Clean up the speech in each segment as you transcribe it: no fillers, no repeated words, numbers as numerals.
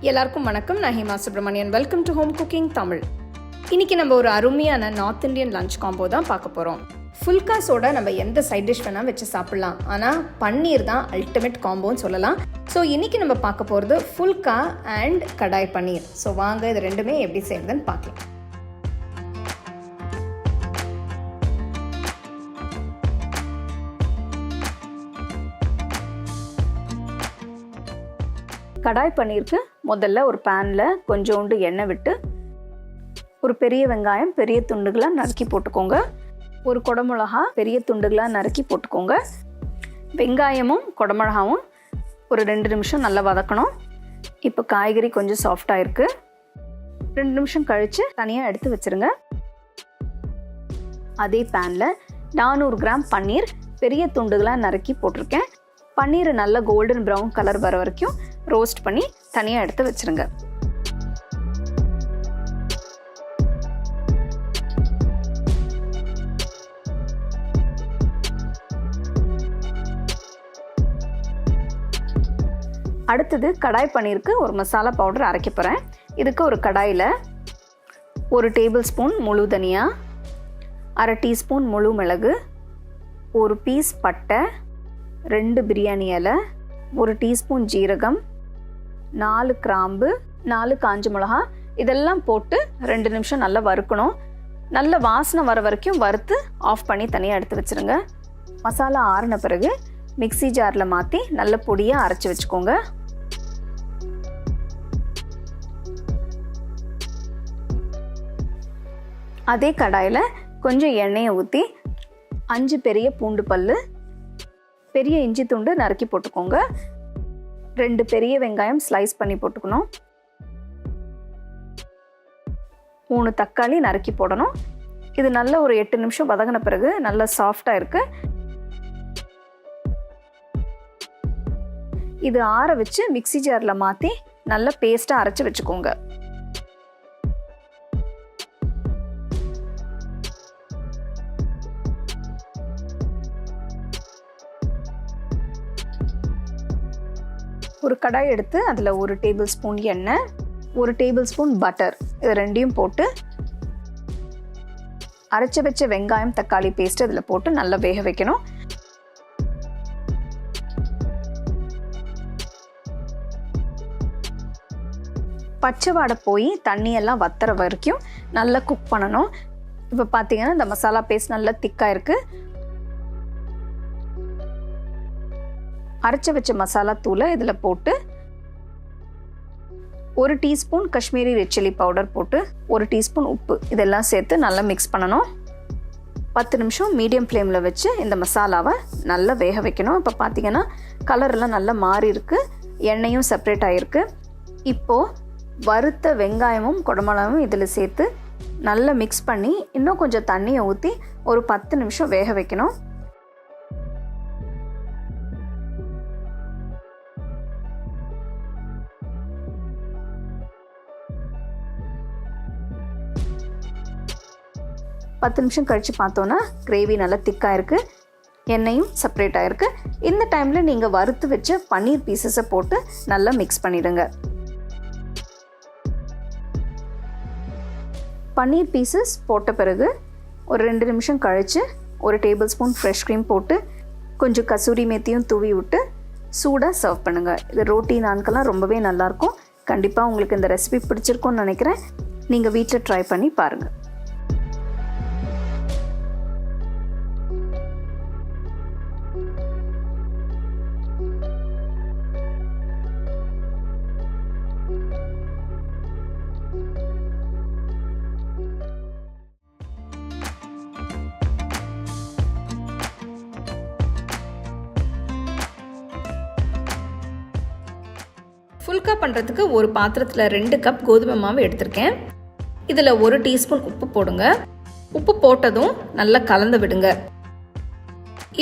எல்லாருக்கும் வணக்கம். நான் Hema Subramanian. Welcome to home cooking Tamil. இன்றைக்கி நம்ம ஒரு அருமையான நார்த் இந்தியன் லஞ்ச் காம்போ தான் பார்க்க போகிறோம். ஃபுல்காஸோட நம்ம எந்த சைட் டிஷ் வேணால் வச்சு சாப்பிட்லாம். ஆனால் பன்னீர் தான் அல்டிமேட் காம்போன்னு சொல்லலாம். ஸோ இன்றைக்கி நம்ம பார்க்க போகிறது ஃபுல்கா அண்ட் கடாய் பன்னீர். ஸோ வாங்க இது ரெண்டுமே எப்படி செய்கிறதுன்னு பார்க்கலாம். கடாய் பன்னீருக்கு முதல்ல ஒரு பேனில் கொஞ்சோண்டு எண்ணெய் விட்டு ஒரு பெரிய வெங்காயம் பெரிய துண்டுகளாக நறுக்கி போட்டுக்கோங்க. ஒரு குடமிளகா பெரிய துண்டுகளாக நறுக்கி போட்டுக்கோங்க. வெங்காயமும் குடமிளகாவும் ஒரு 2 நிமிஷம் நல்லா வதக்கணும். இப்போ காய்கறி கொஞ்சம் சாஃப்டாக இருக்குது. 2 நிமிஷம் கழித்து தனியாக எடுத்து வச்சுருங்க. அதே பேனில் 400 கிராம் பன்னீர் பெரிய துண்டுகளாக நறுக்கி போட்டிருக்கேன். பன்னீர் நல்லா கோல்டன் ப்ரௌன் கலர் வர வரைக்கும் ரோஸ்ட் பண்ணி தனியாக எடுத்து வச்சுருங்க. அடுத்தது கடாய் பன்னீருக்கு ஒரு மசாலா பவுடர் அரைக்க போகிறேன். இதுக்கு ஒரு கடாயில் 1 டேபிள் ஸ்பூன் முழு தனியா, 1/2 டீஸ்பூன் முழு மிளகு, 1 பீஸ் பட்டை, 2 பிரியாணி இலை, 1 டீஸ்பூன் ஜீரகம், 4 கிராம்பு, 4 காஞ்ச மிளகா இதெல்லாம் போட்டு 2 நிமிஷம் நல்லா வறுக்கணும். நல்ல வாசனை வர வரைக்கும் வறுத்து ஆஃப் பண்ணி தனியாக எடுத்து வச்சுருங்க. மசாலா ஆறின பிறகு மிக்ஸி ஜாரில் மாற்றி நல்ல பொடியாக அரைச்சி வச்சுக்கோங்க. அதே கடாயில் கொஞ்சம் எண்ணெயை ஊற்றி 5 பெரிய பூண்டு பல், பெரிய இஞ்சி துண்டு நறுக்கி போட்டுக்கோங்க. 2 பெரிய வெங்காயம் ஸ்லைஸ் பண்ணி போட்டுக்கணும். 3 தக்காளி நறுக்கி போடணும். இது நல்ல ஒரு 8 நிமிஷம் வதங்கின பிறகு நல்லா சாஃப்டாக இருக்குது. இது ஆற வச்சு மிக்ஸி ஜாரில் மாற்றி நல்லா பேஸ்ட்டாக அரைச்சி வச்சுக்கோங்க. ஒரு கடாய் எடுத்து அதில் 1 டேபிள் ஸ்பூன் எண்ணெய், 1 டேபிள் ஸ்பூன் பட்டர் இது ரெண்டையும் போட்டு அரைச்சி வச்ச வெங்காயம் தக்காளி பேஸ்ட் அதில் போட்டு நல்லா வேக வைக்கணும். பச்சை வாடை போய் தண்ணியெல்லாம் வத்துற வரைக்கும் நல்லா குக் பண்ணணும். இப்போ பார்த்தீங்கன்னா இந்த மசாலா பேஸ்ட் நல்லா திக்காக இருக்குது. அரைச்சி வச்ச மசாலா தூளை இதில் போட்டு 1 teaspoon Kashmiri red chilli powder போட்டு 1 டீஸ்பூன் உப்பு இதெல்லாம் சேர்த்து நல்லா மிக்ஸ் பண்ணணும். 10 நிமிஷம் மீடியம் ஃப்ளேமில் வச்சு இந்த மசாலாவை நல்லா வேக வைக்கணும். இப்போ பார்த்தீங்கன்னா கலர்லாம் நல்லா மாறி இருக்குது, எண்ணெயும் செப்பரேட் ஆகிருக்கு. இப்போது வறுத்த வெங்காயமும் குடமிளகாவும் இதில் சேர்த்து நல்லா மிக்ஸ் பண்ணி இன்னும் கொஞ்சம் தண்ணியை ஊற்றி ஒரு 10 நிமிஷம் வேக வைக்கணும். பத்து நிமிஷம் கழித்து பார்த்தோன்னா கிரேவி நல்லா திக்காக இருக்குது, எண்ணெயும் செப்பரேட் ஆகிருக்கு. இந்த டைமில் நீங்கள் வறுத்து வச்ச பன்னீர் பீசஸை போட்டு நல்லா மிக்ஸ் பண்ணிவிடுங்க. பன்னீர் பீசஸ் போட்ட பிறகு ஒரு 2 நிமிஷம் கழித்து 1 டேபிள் ஸ்பூன் ஃப்ரெஷ் க்ரீம் போட்டு கொஞ்சம் கசூரி மேத்தியும் தூவி விட்டு சூடாக சர்வ் பண்ணுங்கள். இது ரோட்டி நான்கெல்லாம் ரொம்பவே நல்லாயிருக்கும். கண்டிப்பாக உங்களுக்கு இந்த ரெசிபி பிடிச்சிருக்கும்னு நினைக்கிறேன். நீங்கள் வீட்டில் ட்ரை பண்ணி பாருங்கள். ஃபுல்கா பண்ணுறதுக்கு ஒரு பாத்திரத்தில் 2 கப் கோதுமை மாவு எடுத்திருக்கேன். இதில் 1 டீஸ்பூன் உப்பு போடுங்க. உப்பு போட்டதும் நல்லா கலந்து விடுங்க.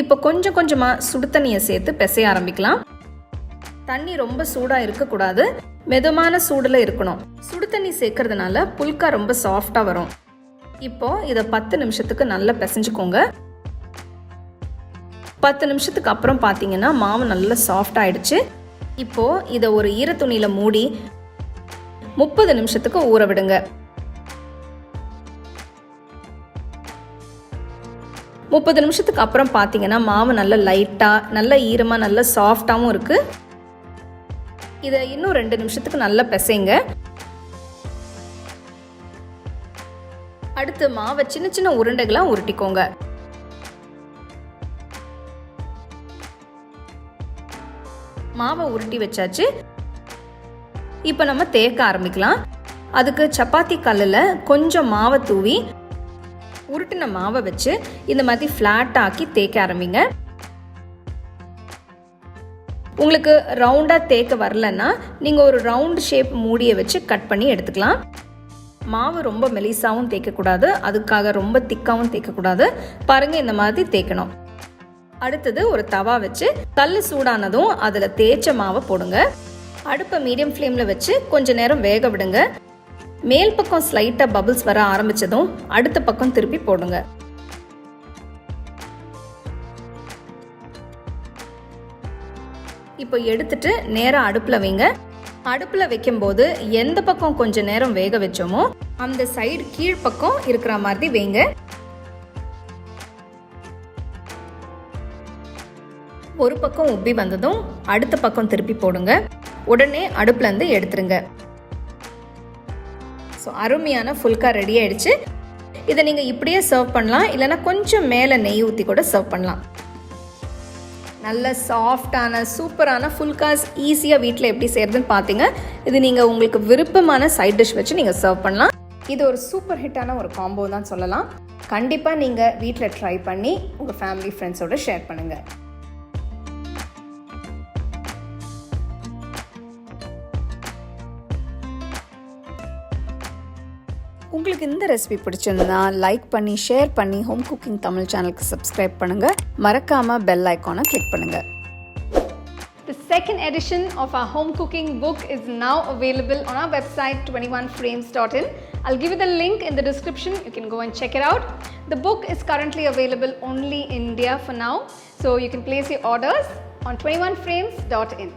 இப்போ கொஞ்சம் கொஞ்சமாக சுடு தண்ணியை சேர்த்து பிசைய ஆரம்பிக்கலாம். தண்ணி ரொம்ப சூடாக இருக்கக்கூடாது, மிதமான சூடில் இருக்கணும். சுடு தண்ணி சேர்க்கறதுனால புல்கா ரொம்ப சாஃப்டாக வரும். இப்போது இதை 10 நிமிஷத்துக்கு நல்லா பிசைஞ்சுக்கோங்க. 10 நிமிஷத்துக்கு அப்புறம் பார்த்தீங்கன்னா மாவு நல்லா சாஃப்ட் ஆயிடுச்சு. இப்போது இதை ஒரு ஈரத்துணியில் மூடி 30 நிமிஷத்துக்கு ஊற விடுங்க. 30 நிமிஷத்துக்கு அப்புறம் பார்த்தீங்கன்னா மாவு நல்ல லைட்டாக, நல்ல ஈரமாக, நல்ல சாஃப்டாகவும் இருக்குது. இதை இன்னும் 2 நிமிஷத்துக்கு நல்லா பிசைங்க. அடுத்து மாவை சின்ன சின்ன உருண்டைகளாக உருட்டிக்கோங்க. மாவை உருட்டி வச்சாச்சு. இப்போ நம்ம தேய்க்க ஆரம்பிக்கலாம். அதுக்கு சப்பாத்தி கல்லில் கொஞ்சம் மாவை தூவி உருட்டின மாவை வச்சு இந்த மாதிரி ஃப்ளாட் ஆக்கி தேய்க்க ஆரம்பிங்க. உங்களுக்கு ரவுண்டாக தேய்க்க வரலன்னா நீங்கள் ஒரு ரவுண்ட் ஷேப் மூடியை வச்சு கட் பண்ணி எடுத்துக்கலாம். மாவு ரொம்ப மெலிசாவும் தேய்க்கக்கூடாது, அதுக்காக ரொம்ப திக்காகவும் தேய்க்கக்கூடாது. பாருங்கள், இந்த மாதிரி தேய்க்கணும். அடுத்தது ஒரு தவா வச்சு கல் சூடானதும் அதில் தேய்ச்ச மாவை போடுங்க. அடுப்பை மீடியம் ஃப்ளேமில் வச்சு கொஞ்ச நேரம் வேக விடுங்க. மேல் பக்கம் ஸ்லைட்டாக பபிள்ஸ் வர ஆரம்பித்ததும் அடுத்த பக்கம் திருப்பி போடுங்க. இப்போ எடுத்துட்டு நேராக அடுப்பில் வைங்க. அடுப்பில் வைக்கும்போது எந்த பக்கம் கொஞ்ச நேரம் வேக வச்சோமோ அந்த சைடு கீழ்ப்பக்கம் இருக்கிற மாதிரி வைங்க. ஒரு பக்கம் உப்பி வந்ததும் அடுத்த பக்கம் திருப்பி போடுங்க. உடனே அடுப்புலேருந்து எடுத்துருங்க. ஸோ அருமையான ஃபுல்கா ரெடி ஆயிடுச்சு. இதை நீங்கள் இப்படியே சர்வ் பண்ணலாம், இல்லைனா கொஞ்சம் மேலே நெய் ஊற்றி கூட சர்வ் பண்ணலாம். நல்ல சாஃப்டான சூப்பரான ஃபுல்காஸ் ஈஸியாக வீட்டில் எப்படி செய்கிறதுன்னு பார்த்தீங்க. இது நீங்கள் உங்களுக்கு விருப்பமான சைட் டிஷ் வச்சு நீங்கள் சர்வ் பண்ணலாம். இது ஒரு சூப்பர் ஹிட்டான ஒரு காம்போ தான் சொல்லலாம். கண்டிப்பாக நீங்கள் வீட்டில் ட்ரை பண்ணி உங்கள் ஃபேமிலி ஃப்ரெண்ட்ஸோடு ஷேர் பண்ணுங்கள். உங்களுக்கு இந்த ரெசிபி பிடிச்சிருந்தா லைக் பண்ணி, ஷேர் பண்ணி, ஹோம் குக்கிங் தமிழ் சேனலுக்கு சப்ஸ்கிரைப் பண்ணுங்கள். மறக்காமல் பெல் ஐக்கானை கிளிக் பண்ணுங்கள். The second edition of our home cooking book is now available on our website 21frames.in. I'll give you the link in the description. You can go and check it out. The book is currently available only in India for now, so you can place your orders on 21frames.in.